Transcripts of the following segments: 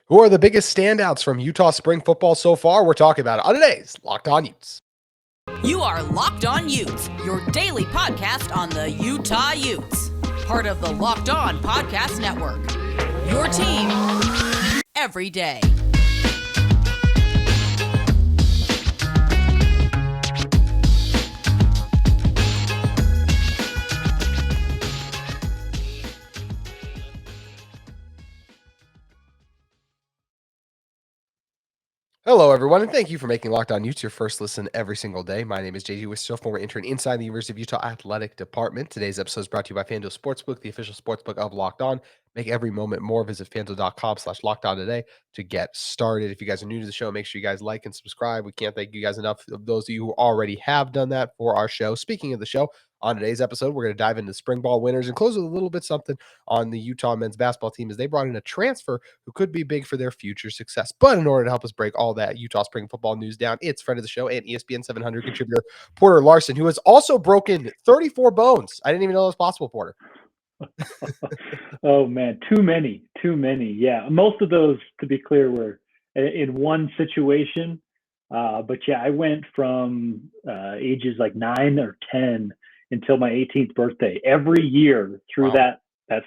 Who are the biggest standouts from Utah spring football so far? We're talking about it on today's Locked On Utes. You are Locked On Utes, your daily podcast on the Utah Utes. Part of the Locked On Podcast Network. Your team every day. Hello, everyone, and thank you for making Locked On Utes your first listen every single day. My name is JT Wistrcill, former intern inside the University of Utah Athletic Department. Today's episode is brought to you by FanDuel Sportsbook, the official sportsbook of Locked On. Make every moment more. Visit FanDuel.com/LockedOn today to get started. If you guys are new to the show, make sure you guys like and subscribe. We can't thank you guys enough of those of you who already have done that for our show. Speaking of the show, on today's episode, we're going to dive into spring ball winners and close with a little bit something on the Utah men's basketball team as they brought in a transfer who could be big for their future success. But in order to help us break all that Utah spring football news down, it's friend of the show and ESPN 700 contributor Porter Larsen, who has also broken 34 bones. I didn't even know that was possible, Porter. Oh man, too many. Yeah, most of those, to be clear, were in one situation. But yeah, I went from ages like 9 or 10 until my 18th birthday. Every year through that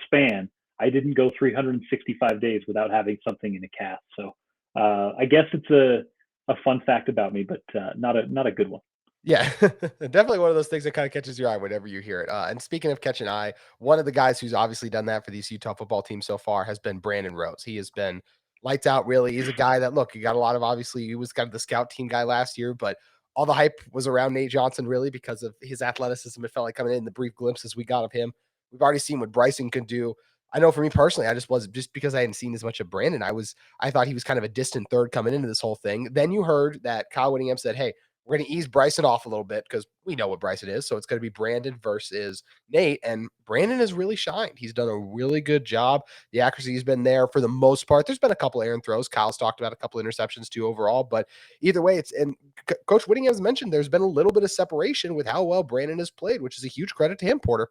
span, I didn't go 365 days without having something in a cast. So I guess it's a fun fact about me, but not a good one. Yeah, definitely one of those things that kind of catches your eye whenever you hear it. And speaking of catching eye, one of the guys who's obviously done that for these Utah football teams so far has been Brandon Rose. He has been lights out, really. He's a guy that, look, he got a lot of, obviously, he was kind of the scout team guy last year, but all the hype was around Nate Johnson, really, because of his athleticism. It felt like coming in the brief glimpses we got of him. We've already seen what Bryson could do. I know for me personally, I just wasn't, just because I hadn't seen as much of Brandon, I thought he was kind of a distant third coming into this whole thing. Then you heard that Kyle Whittingham said, hey, we're going to ease Bryson off a little bit because we know what Bryson is. So it's going to be Brandon versus Nate. And Brandon has really shined. He's done a really good job. The accuracy has been there for the most part. There's been a couple errant throws. Kyle's talked about a couple interceptions too overall. But either way, and Coach Whittingham has mentioned there's been a little bit of separation with how well Brandon has played, which is a huge credit to him, Porter.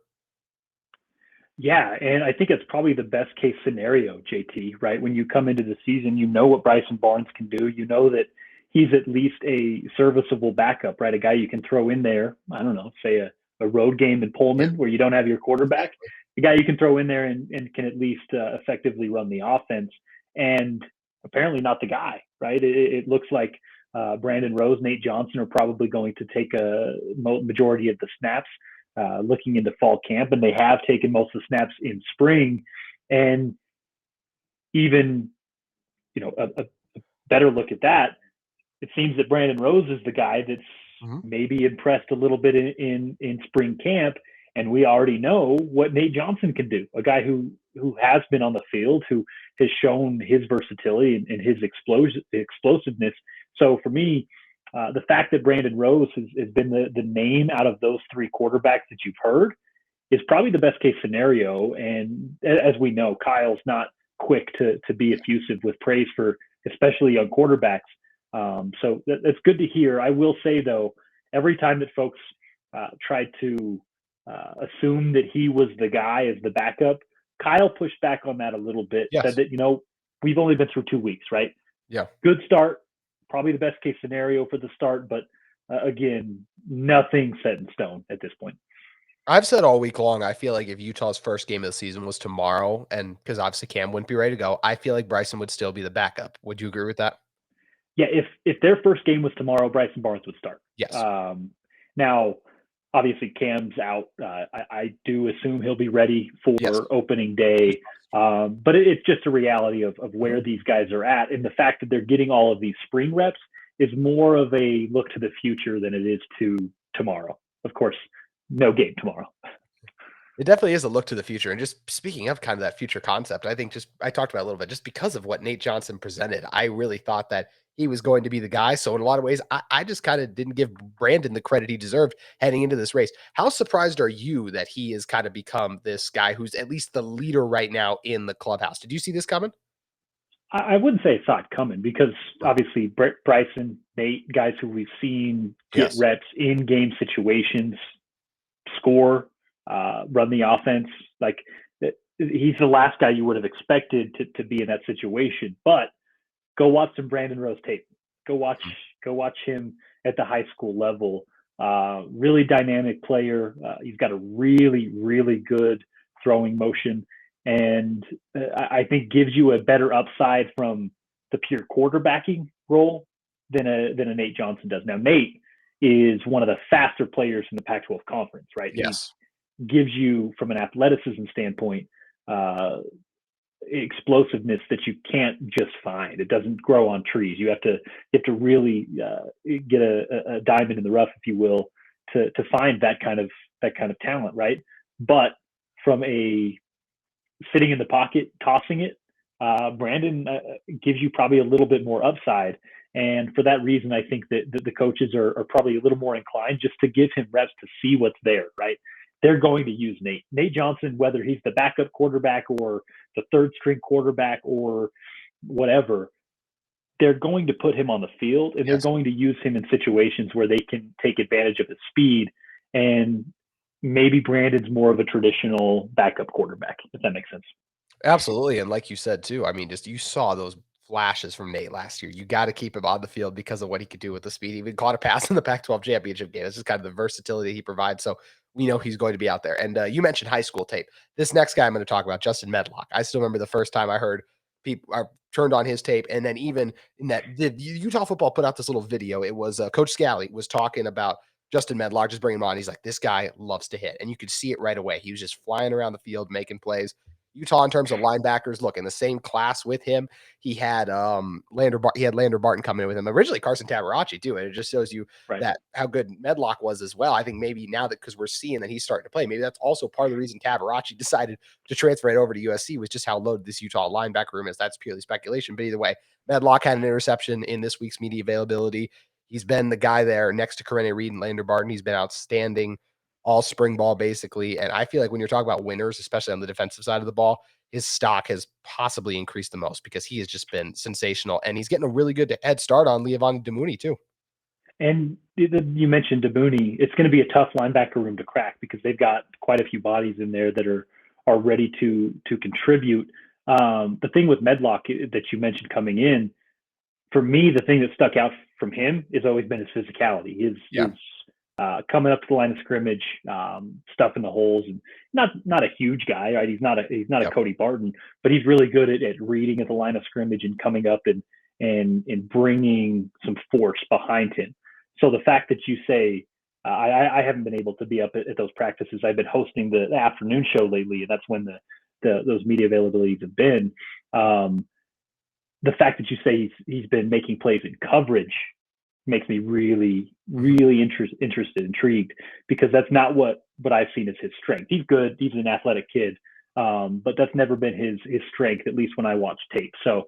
Yeah, and I think it's probably the best case scenario, JT, right? When you come into the season, you know what Bryson Barnes can do. You know that he's at least a serviceable backup, right? A guy you can throw in there, I don't know, say a road game in Pullman where you don't have your quarterback, a guy you can throw in there and can at least effectively run the offense. And apparently not the guy, right? It looks like Brandon Rose, Nate Johnson are probably going to take a majority of the snaps looking into fall camp, and they have taken most of the snaps in spring. And even, a better look at that, it seems that Brandon Rose is the guy that's maybe impressed a little bit in spring camp. And we already know what Nate Johnson can do, a guy who has been on the field, who has shown his versatility and his explosiveness. So for me, the fact that Brandon Rose has been the name out of those three quarterbacks that you've heard is probably the best case scenario. And as we know, Kyle's not quick to be effusive with praise for especially young quarterbacks. So that's good to hear. I will say, though, every time that folks tried to assume that he was the guy as the backup, Kyle pushed back on that a little bit, said that, we've only been through 2 weeks, right? Yeah. Good start, probably the best case scenario for the start, but again, nothing set in stone at this point. I've said all week long, I feel like if Utah's first game of the season was tomorrow, and because obviously Cam wouldn't be ready to go, I feel like Bryson would still be the backup. Would you agree with that? Yeah, if their first game was tomorrow, Bryson Barnes would start. Yes. Now, obviously, Cam's out. I do assume he'll be ready for opening day. But it's just a reality of where these guys are at. And the fact that they're getting all of these spring reps is more of a look to the future than it is to tomorrow. Of course, no game tomorrow. It definitely is a look to the future. And just speaking of kind of that future concept, I think I talked about it a little bit, just because of what Nate Johnson presented, I really thought that he was going to be the guy. So in a lot of ways, I just kind of didn't give Brandon the credit he deserved heading into this race. How surprised are you that he has kind of become this guy who's at least the leader right now in the clubhouse? Did you see this coming? I wouldn't say I saw it coming, because obviously Bryson, Nate, guys who we've seen get reps in game situations, score, run the offense. Like, he's the last guy you would have expected to be in that situation. But go watch some Brandon Rose tape. Go watch him at the high school level. Really dynamic player. He's got a really, really good throwing motion, and I think gives you a better upside from the pure quarterbacking role than a Nate Johnson does. Now, Nate is one of the faster players in the Pac-12 conference, right? Yes. He gives you, from an athleticism standpoint, explosiveness that you can't just find. It doesn't grow on trees. You have to really get a diamond in the rough, if you will, to find that kind of talent, right? But from a sitting in the pocket, tossing it, Brandon gives you probably a little bit more upside. And for that reason, I think that the coaches are probably a little more inclined just to give him reps to see what's there, right? They're going to use Nate Johnson, whether he's the backup quarterback or the third string quarterback or whatever. They're going to put him on the field, and they're going to use him in situations where they can take advantage of his speed. And maybe Brandon's more of a traditional backup quarterback, if that makes sense. Absolutely. And like you said, too, I mean, just you saw those flashes from Nate last year. You got to keep him on the field because of what he could do with the speed. He even caught a pass in the Pac-12 championship game. It's just kind of the versatility he provides. So we know he's going to be out there. And you mentioned high school tape. This next guy I'm going to talk about, Justin Medlock. I still remember the first time I heard people turned on his tape. And then even in that, the Utah football put out this little video. It was Coach Scally was talking about Justin Medlock, just bring him on. He's like, this guy loves to hit. And you could see it right away. He was just flying around the field, making plays. Utah, in terms of linebackers, look, in the same class with him, he had Lander Barton coming in with him. Originally, Carson Tabaracci, too. And it just shows you that how good Medlock was as well. I think maybe now that because we're seeing that he's starting to play, maybe that's also part of the reason Tabaracci decided to transfer it over to USC was just how loaded this Utah linebacker room is. That's purely speculation. But either way, Medlock had an interception in this week's media availability. He's been the guy there next to Karene Reed and Lander Barton. He's been outstanding all spring ball, basically. And I feel like when you're talking about winners, especially on the defensive side of the ball, his stock has possibly increased the most because he has just been sensational. And he's getting a really good head start on Leavon Damuni, too. And you mentioned Damuni. It's going to be a tough linebacker room to crack because they've got quite a few bodies in there that are ready to contribute. The thing with Medlock that you mentioned coming in, for me, the thing that stuck out from him has always been his physicality. His coming up to the line of scrimmage, stuffing the holes, and not a huge guy, right? He's not a Cody Barton, but he's really good at reading at the line of scrimmage and coming up and bringing some force behind him. So the fact that you say, I haven't been able to be up at those practices. I've been hosting the afternoon show lately, and that's when those media availabilities have been. The fact that you say he's been making plays in coverage makes me really, really interested, intrigued, because that's not what I've seen as his strength. He's good. He's an athletic kid, but that's never been his strength, at least when I watch tape. So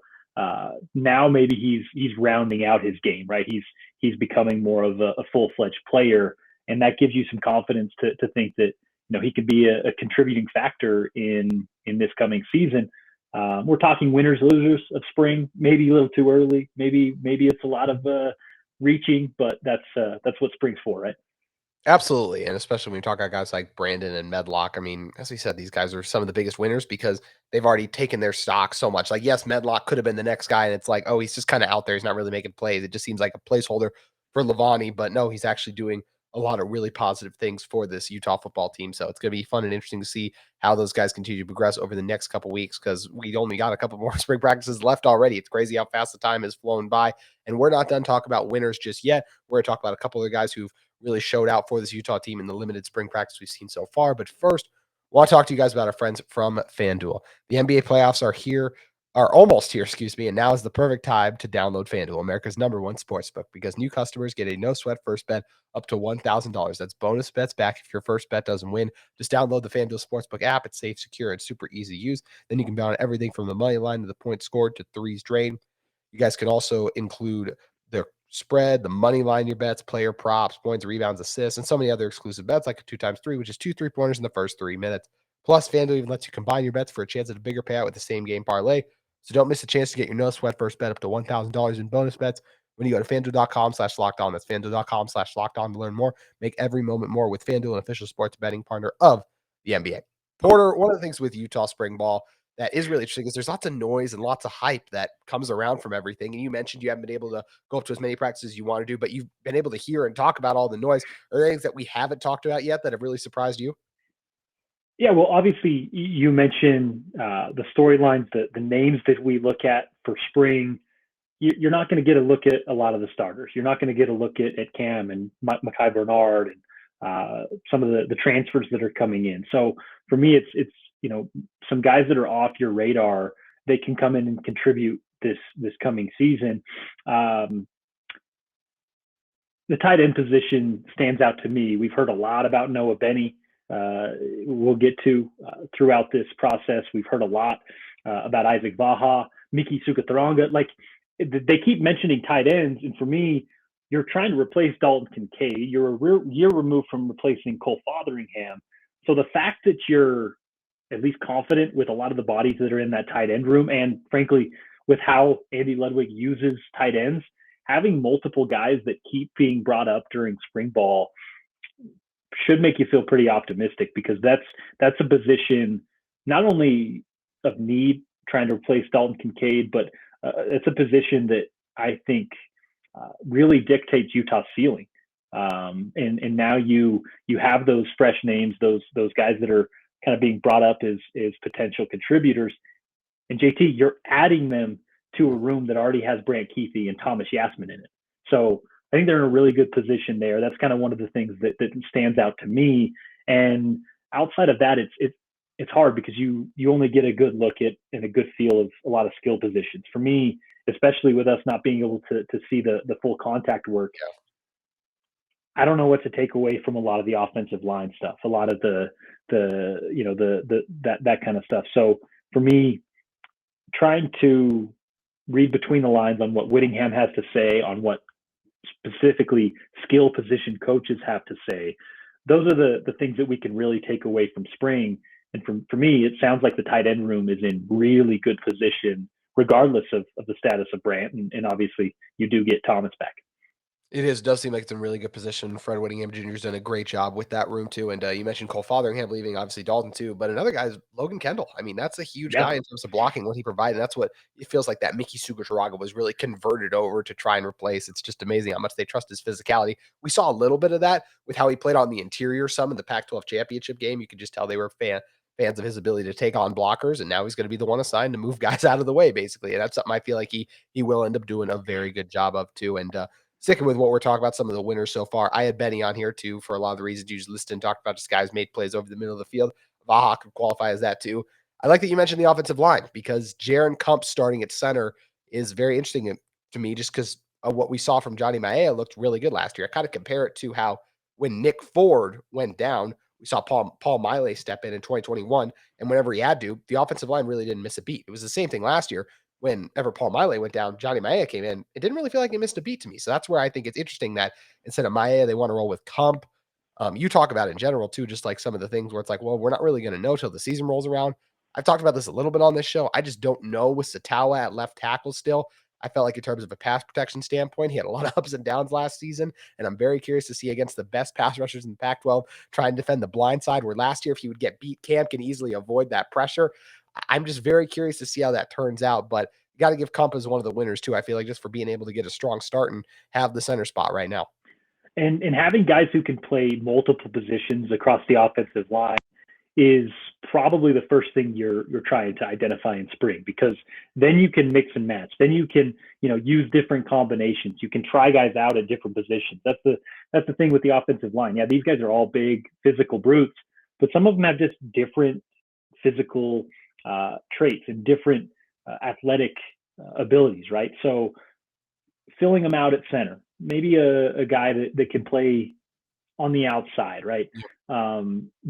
now maybe he's rounding out his game, right? He's becoming more of a full-fledged player, and that gives you some confidence to think that he could be a contributing factor in this coming season. We're talking winners, losers of spring, maybe a little too early. Maybe it's a lot of reaching, but that's what spring's for, right? Absolutely. And especially when you talk about guys like Brandon and Medlock, I mean, as we said, these guys are some of the biggest winners because they've already taken their stock so much. Like, yes, Medlock could have been the next guy, and it's like, oh, he's just kind of out there. He's not really making plays. It just seems like a placeholder for Leavani, but no, he's actually doing a lot of really positive things for this Utah football team. So it's going to be fun and interesting to see how those guys continue to progress over the next couple weeks, because we only got a couple more spring practices left already. It's crazy how fast the time has flown by, and we're not done talking about winners just yet. We're going to talk about a couple of guys who've really showed out for this Utah team in the limited spring practice we've seen so far. But first, I want to talk to you guys about our friends from FanDuel. The NBA playoffs are almost here, and now is the perfect time to download FanDuel, America's #1 sportsbook, because new customers get a no-sweat first bet up to $1,000. That's bonus bets back if your first bet doesn't win. Just download the FanDuel Sportsbook app. It's safe, secure, and super easy to use. Then you can bet on everything from the money line to the points scored to threes drained. You guys can also include the spread, the money line, your bets, player props, points, rebounds, assists, and so many other exclusive bets like a 2x3, which is 2 3-pointers in the first 3 minutes. Plus, FanDuel even lets you combine your bets for a chance at a bigger payout with the same game parlay. So don't miss a chance to get your no sweat first bet up to $1,000 in bonus bets when you go to FanDuel.com/lockedon. That's FanDuel.com/lockedon to learn more. Make every moment more with FanDuel, an official sports betting partner of the NBA. Porter, one of the things with Utah spring ball, that is really interesting is there's lots of noise and lots of hype that comes around from everything. And you mentioned you haven't been able to go up to as many practices as you want to do, but you've been able to hear and talk about all the noise. Are there things that we haven't talked about yet that have really surprised you? Yeah, well, obviously you mentioned the storylines, the names that we look at for spring. You're not going to get a look at a lot of the starters. You're not going to get a look at Cam and Mekhi Bernard and some of the transfers that are coming in. So for me, it's some guys that are off your radar. They can come in and contribute this coming season. The tight end position stands out to me. We've heard a lot about Noah Benny. We'll get to throughout this process. We've heard a lot about Isaac Vaha, Miki Sukathranga. Like, they keep mentioning tight ends, and for me, you're trying to replace Dalton Kincaid. You're a year removed from replacing Cole Fotheringham. So the fact that you're at least confident with a lot of the bodies that are in that tight end room, and frankly, with how Andy Ludwig uses tight ends, having multiple guys that keep being brought up during spring ball should make you feel pretty optimistic, because that's a position not only of need, trying to replace Dalton Kincaid, but it's a position that I think really dictates Utah's ceiling. And now you have those fresh names, those guys that are kind of being brought up as potential contributors. And JT, you're adding them to a room that already has Brant Keithy and Thomas Yasmin in it. So I think they're in a really good position there. That's kind of one of the things that stands out to me. And outside of that, it's hard because you only get a good look at and a good feel of a lot of skill positions. For me, especially with us not being able to see the full contact work, I don't know what to take away from a lot of the offensive line stuff, a lot of that kind of stuff. So for me, trying to read between the lines on what Whittingham has to say, on what specifically skill position coaches have to say, those are the things that we can really take away from spring. And for me, it sounds like the tight end room is in really good position, regardless of the status of Brant. And obviously, you do get Thomas back. Does seem like it's in really good position. Fred Whittingham Jr. has done a great job with that room too. And you mentioned Cole Fotheringham leaving, obviously Dalton too, but another guy is Logan Kendall. I mean, that's a huge guy in terms of blocking, what he provided. That's what it feels like, that Miki Sukathranga was really converted over to try and replace. It's just amazing how much they trust his physicality. We saw a little bit of that with how he played on the interior some in the Pac-12 championship game. You could just tell they were fans of his ability to take on blockers, and now he's going to be the one assigned to move guys out of the way, basically. And that's something I feel like he will end up doing a very good job of too. And sticking with what we're talking about, some of the winners so far, I had Benny on here too for a lot of the reasons you just listed and talked about. Just guys made plays over the middle of the field. Vaha could qualify as that too. I like that you mentioned the offensive line, because Jaron Kump starting at center is very interesting to me, just because of what we saw from Johnny Maea looked really good last year. I kind of compare it to how when Nick Ford went down, we saw Paul Miley step in 2021, and whenever he had to, the offensive line really didn't miss a beat. It was the same thing last year. Whenever Paul Miley went down, Johnny Maea came in. It didn't really feel like he missed a beat to me. So that's where I think it's interesting that instead of Maea, they want to roll with Kump. You talk about it in general too, just like some of the things where it's like, well, we're not really going to know till the season rolls around. I've talked about this a little bit on this show. I just don't know with Satawa at left tackle still. I felt like in terms of a pass protection standpoint, he had a lot of ups and downs last season, and I'm very curious to see against the best pass rushers in the Pac-12 try and defend the blind side, where last year, if he would get beat, Cam can easily avoid that pressure. I'm just very curious to see how that turns out, but you got to give Kump as one of the winners too, I feel like, just for being able to get a strong start and have the center spot right now. And having guys who can play multiple positions across the offensive line is probably the first thing you're trying to identify in spring, because then you can mix and match. Then you can, use different combinations. You can try guys out at different positions. That's the thing with the offensive line. Yeah, these guys are all big physical brutes, but some of them have just different physical traits and different athletic abilities, right? So filling them out at center, maybe a guy that can play on the outside, right?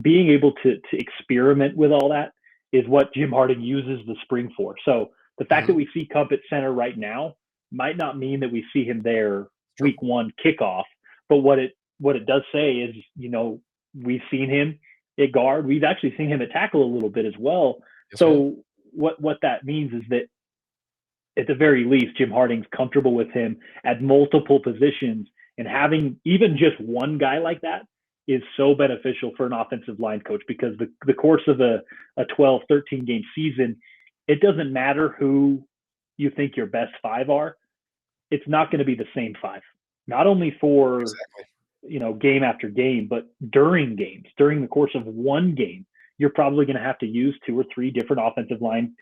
Being able to experiment with all that is what Jim Harding uses the spring for. So the fact that we see Kump at center right now might not mean that we see him there week one kickoff, but what it does say is, we've seen him at guard. We've actually seen him at tackle a little bit as well. Yes, so what that means is that at the very least, Jim Harding's comfortable with him at multiple positions, and having even just one guy like that is so beneficial for an offensive line coach, because the course of a 12, 13 game season, it doesn't matter who you think your best five are. It's not going to be the same five, not only for, Exactly. game after game, but during games, during the course of one game, you're probably going to have to use 2 or 3 different offensive line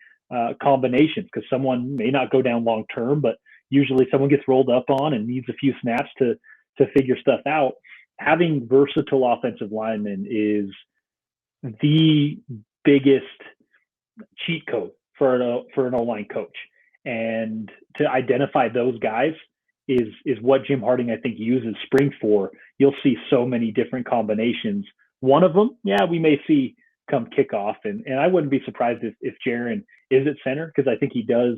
combinations because someone may not go down long term, but usually someone gets rolled up on and needs a few snaps to figure stuff out. Having versatile offensive linemen is the biggest cheat code for an O-line coach. And to identify those guys is what Jim Harding, I think, uses spring for. You'll see so many different combinations. One of them, we may see come kickoff. And I wouldn't be surprised if Jaron is at center because I think he does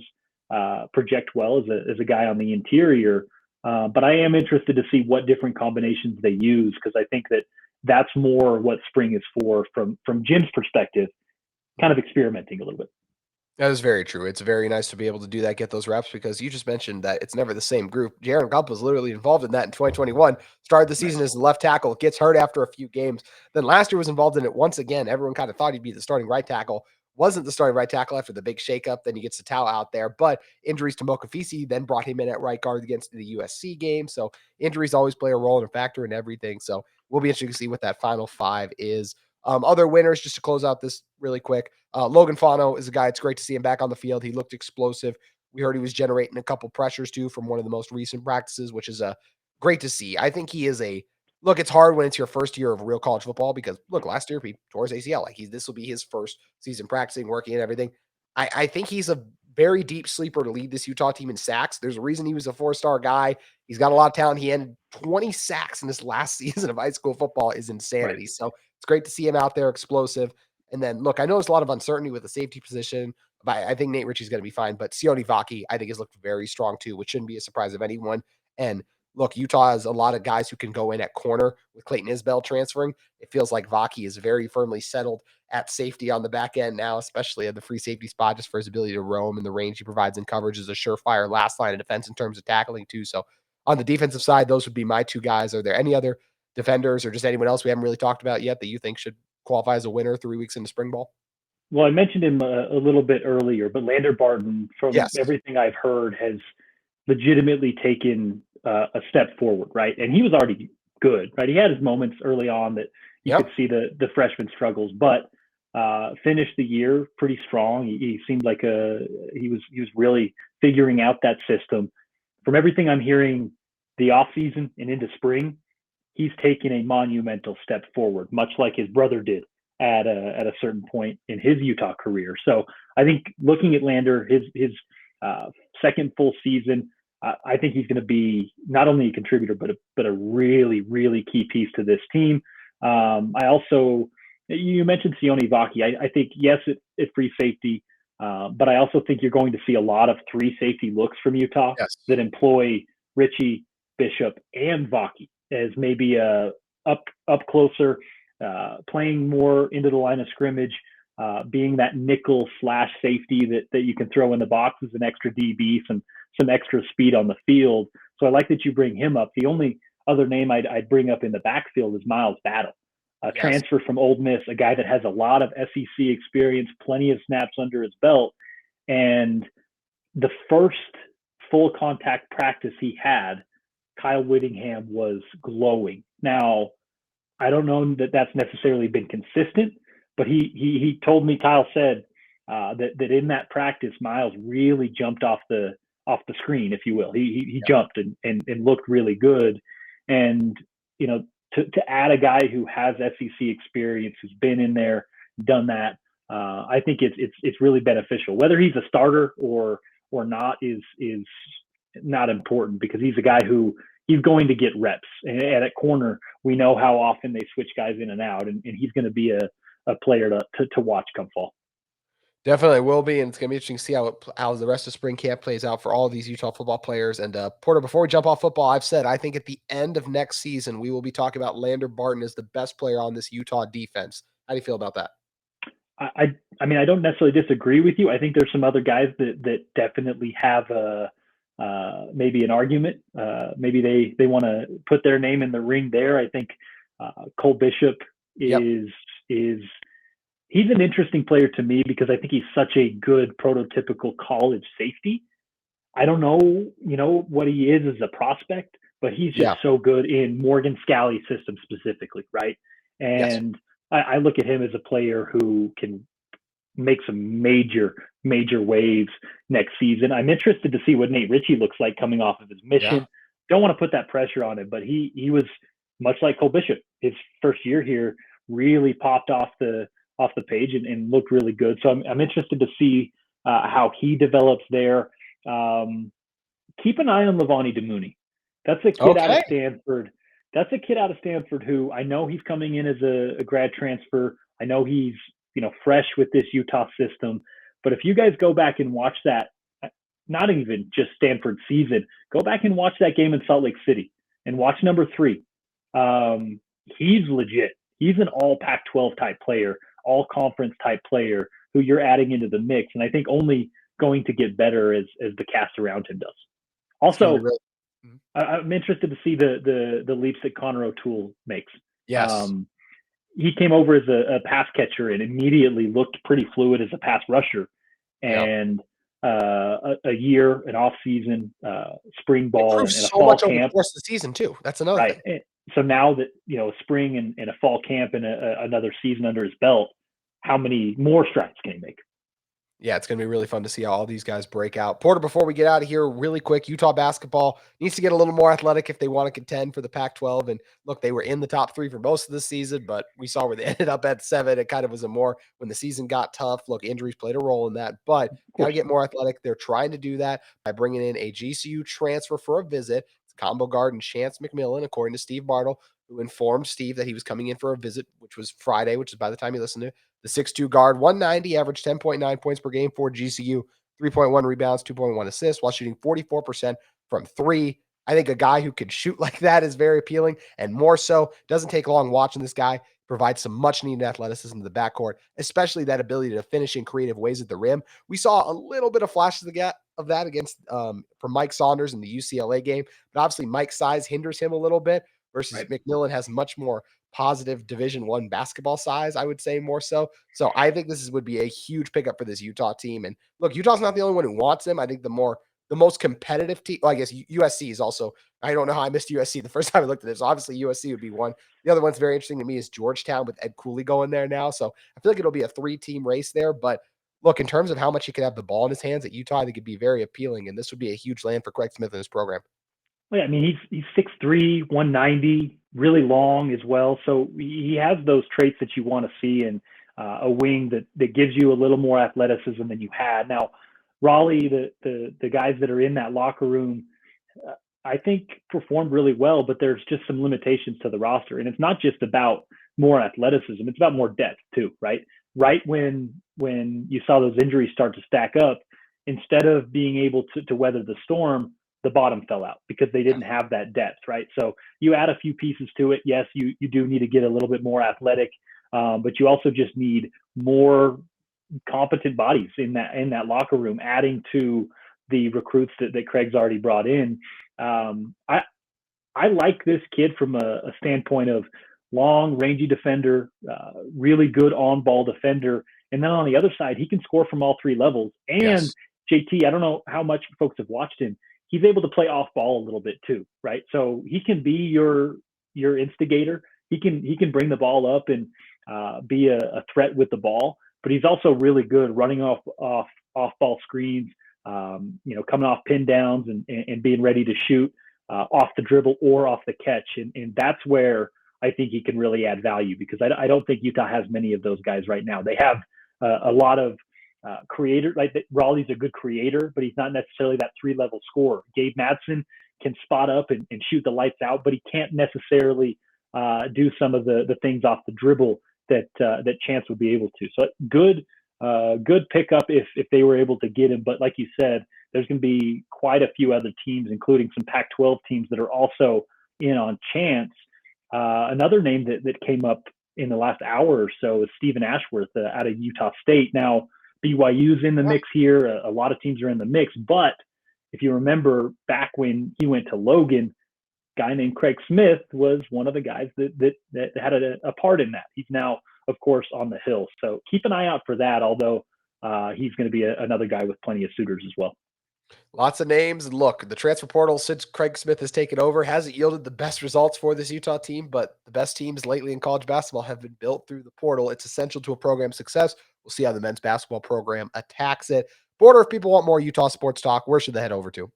project well as a guy on the interior. But I am interested to see what different combinations they use because I think that's more what spring is for from Jim's perspective, kind of experimenting a little bit. That is very true. It's very nice to be able to do that, get those reps, because you just mentioned that it's never the same group. Jaron Gump was literally involved in that in 2021. Started the season as the left tackle, gets hurt after a few games. Then last year was involved in it once again. Everyone kind of thought he'd be the starting right tackle. Wasn't the starting right tackle after the big shakeup. Then he gets the towel out there. But injuries to Mokafisi then brought him in at right guard against the USC game. So injuries always play a role and a factor in everything. So we'll be interested to see what that final five is. Other winners, just to close out this really quick. Logan Fano is a guy. It's great to see him back on the field. He looked explosive. We heard he was generating a couple pressures too from one of the most recent practices, which is great to see. I think he is look. It's hard when it's your first year of real college football because look, last year he tore his ACL. This will be his first season practicing, working, and everything. I think he's a very deep sleeper to lead this Utah team in sacks. There's a reason he was a 4-star guy. He's got a lot of talent. He had 20 sacks in his last season of high school football. Is insanity. Right. So it's great to see him out there, explosive. And then, look, I know there's a lot of uncertainty with the safety position, but I think Nate Ritchie's going to be fine. But Sione Vaki, I think, has looked very strong too, which shouldn't be a surprise of anyone. And look, Utah has a lot of guys who can go in at corner with Clayton Isbell transferring. It feels like Vaki is very firmly settled at safety on the back end now, especially at the free safety spot, just for his ability to roam and the range he provides in coverage is a surefire last line of defense in terms of tackling too. So on the defensive side, those would be my two guys. Are there any other defenders or just anyone else we haven't really talked about yet that you think should qualify as a winner 3 weeks into spring ball? Well, I mentioned him a little bit earlier, but Lander Barton, from everything I've heard, has legitimately taken a step forward, right? And he was already good, right? He had his moments early on that you could see the freshman struggles, but finished the year pretty strong. He seemed like he was really figuring out that system. From everything I'm hearing, the offseason and into spring, he's taken a monumental step forward, much like his brother did at a certain point in his Utah career. So I think looking at Lander, his second full season, I think he's going to be not only a contributor, but a really, really key piece to this team. You mentioned Sione Vaki. I think, yes, at free safety, but I also think you're going to see a lot of 3 safety looks from Utah that employ Ritchie, Bishop, and Vaki as maybe up closer, playing more into the line of scrimmage, being that nickel / safety that you can throw in the box as an extra DB, some extra speed on the field. So I like that you bring him up. The only other name I'd bring up in the backfield is Miles Battle, a transfer from Ole Miss, a guy that has a lot of SEC experience, plenty of snaps under his belt. And the first full contact practice he had, Kyle Whittingham was glowing. Now, I don't know that that's necessarily been consistent, but he told me, Kyle said that in that practice, Miles really jumped off the screen, if you will. He jumped and looked really good. And, to add a guy who has SEC experience, who's been in there, done that, I think it's really beneficial. Whether he's a starter or not is not important, because he's a guy who he's going to get reps. And at corner, we know how often they switch guys in and out, and he's going to be a player to watch come fall. Definitely will be, and it's going to be interesting to see how the rest of spring camp plays out for all of these Utah football players. And Porter, before we jump off football, I've said I think at the end of next season we will be talking about Lander Barton as the best player on this Utah defense. How do you feel about that? I mean, I don't necessarily disagree with you. I think there's some other guys that definitely have maybe an argument. Maybe they want to put their name in the ring there. I think Cole Bishop is he's an interesting player to me because I think he's such a good prototypical college safety. I don't know, what he is as a prospect, but he's just so good in Morgan Scalley's system specifically, right? And I look at him as a player who can make some major waves next season. I'm interested to see what Nate Ritchie looks like coming off of his mission. Don't want to put that pressure on him, but he was much like Cole Bishop. His first year here really popped off the page and looked really good. So I'm interested to see how he develops there. Keep an eye on Levani Demooney. That's a kid out of Stanford. That's a kid out of Stanford who I know he's coming in as a grad transfer. I know he's fresh with this Utah system. But if you guys go back and watch that, not even just Stanford season, go back and watch that game in Salt Lake City and watch number 3. He's legit. He's an all Pac-12 type player, all conference type player who you're adding into the mix. And I think only going to get better as the cast around him does. Also, I'm interested to see the leaps that Connor O'Toole makes. Yes. He came over as a pass catcher and immediately looked pretty fluid as a pass rusher. And a year, an off season, spring ball, and a so fall much camp. Over the course of the season too. That's another thing. So now that a spring and a fall camp and another season under his belt, how many more strides can he make? Yeah, it's going to be really fun to see how all these guys break out. Porter, before we get out of here, really quick, Utah basketball needs to get a little more athletic if they want to contend for the Pac-12. And look, they were in the top 3 for most of the season, but we saw where they ended up at 7. It kind of was a more when the season got tough. Look, injuries played a role in that, but got to get more athletic. They're trying to do that by bringing in a GCU transfer for a visit. It's combo guard and Chance McMillian, according to Steve Bartle, who informed Steve that he was coming in for a visit, which was Friday, which is by the time you listen to it. The 6'2 guard, 190, averaged 10.9 points per game for GCU, 3.1 rebounds, 2.1 assists, while shooting 44% from 3. I think a guy who can shoot like that is very appealing, and more so, doesn't take long watching this guy. Provides some much-needed athleticism to the backcourt, especially that ability to finish in creative ways at the rim. We saw a little bit of flashes of that against from Mike Saunders in the UCLA game, but obviously Mike's size hinders him a little bit versus McMillan has much more positive Division I basketball size, I would say more so. So I think this would be a huge pickup for this Utah team. And look, Utah's not the only one who wants him. I think the most competitive team, well, I guess USC is also, I don't know how I missed USC the first time I looked at this. Obviously USC would be one. The other one's very interesting to me is Georgetown with Ed Cooley going there now. So I feel like it'll be a 3-team race there, but look, in terms of how much he could have the ball in his hands at Utah, I think it'd be very appealing. And this would be a huge land for Craig Smith in his program. Yeah, I mean, he's 6'3", 190, really long as well. So he has those traits that you want to see in a wing that gives you a little more athleticism than you had. Now, Raleigh, the guys that are in that locker room, I think performed really well, but there's just some limitations to the roster. And it's not just about more athleticism. It's about more depth too, right? Right when you saw those injuries start to stack up, instead of being able to weather the storm, the bottom fell out because they didn't have that depth, right? So you add a few pieces to it. Yes, you do need to get a little bit more athletic, but you also just need more competent bodies in that locker room, adding to the recruits that Craig's already brought in. I like this kid from a standpoint of long, rangy defender, really good on-ball defender. And then on the other side, he can score from all 3 levels. And JT, I don't know how much folks have watched him. He's able to play off ball a little bit too, right? So he can be your instigator. He can bring the ball up and be a threat with the ball, but he's also really good running off ball screens, coming off pin downs and being ready to shoot off the dribble or off the catch. And that's where I think he can really add value because I don't think Utah has many of those guys right now. They have a lot of creator, like Raleigh's a good creator, but he's not necessarily that 3-level scorer. Gabe Madsen can spot up and shoot the lights out, but he can't necessarily do some of the things off the dribble that Chance would be able to. So good pickup if they were able to get him. But like you said, there's going to be quite a few other teams, including some Pac-12 teams that are also in on Chance. Another name that came up in the last hour or so is Stephen Ashworth out of Utah State. Now, BYU's in the mix here. A lot of teams are in the mix. But if you remember back when he went to Logan, a guy named Craig Smith was one of the guys that had a part in that. He's now of course, on the Hill. So keep an eye out for that, although he's going to be another guy with plenty of suitors as well. Lots of names. And look, the transfer portal since Craig Smith has taken over hasn't yielded the best results for this Utah team, but the best teams lately in college basketball have been built through the portal. It's essential to a program's success. We'll see how the men's basketball program attacks it. Porter, if people want more Utah sports talk, where should they head over to?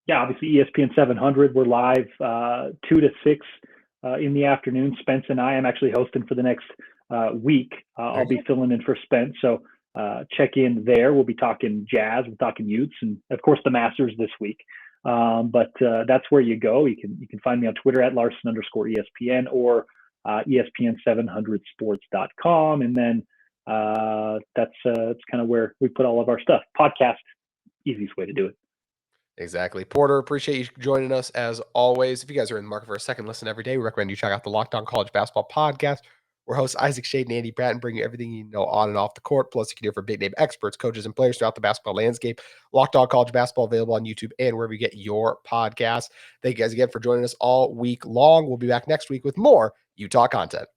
Yeah, obviously ESPN 700. We're live 2 to 6 in the afternoon. Spence and I am actually hosting for the next week. I'll be filling in for Spence. So check in there. We'll be talking Jazz, we're talking Utes, and of course the Masters this week. But that's where you go. You can find me on Twitter at Larsen_ESPN or ESPN700sports.com. And then that's kind of where we put all of our stuff. Podcast, easiest way to do it. Exactly. Porter, appreciate you joining us as always. If you guys are in the market for a second listen every day, we recommend you check out the Locked On College Basketball Podcast, where hosts Isaac Shade and Andy Bratton bring you everything you know on and off the court. Plus, you can hear from big name experts, coaches, and players throughout the basketball landscape. Locked On College Basketball available on YouTube and wherever you get your podcasts. Thank you guys again for joining us all week long. We'll be back next week with more Utah content.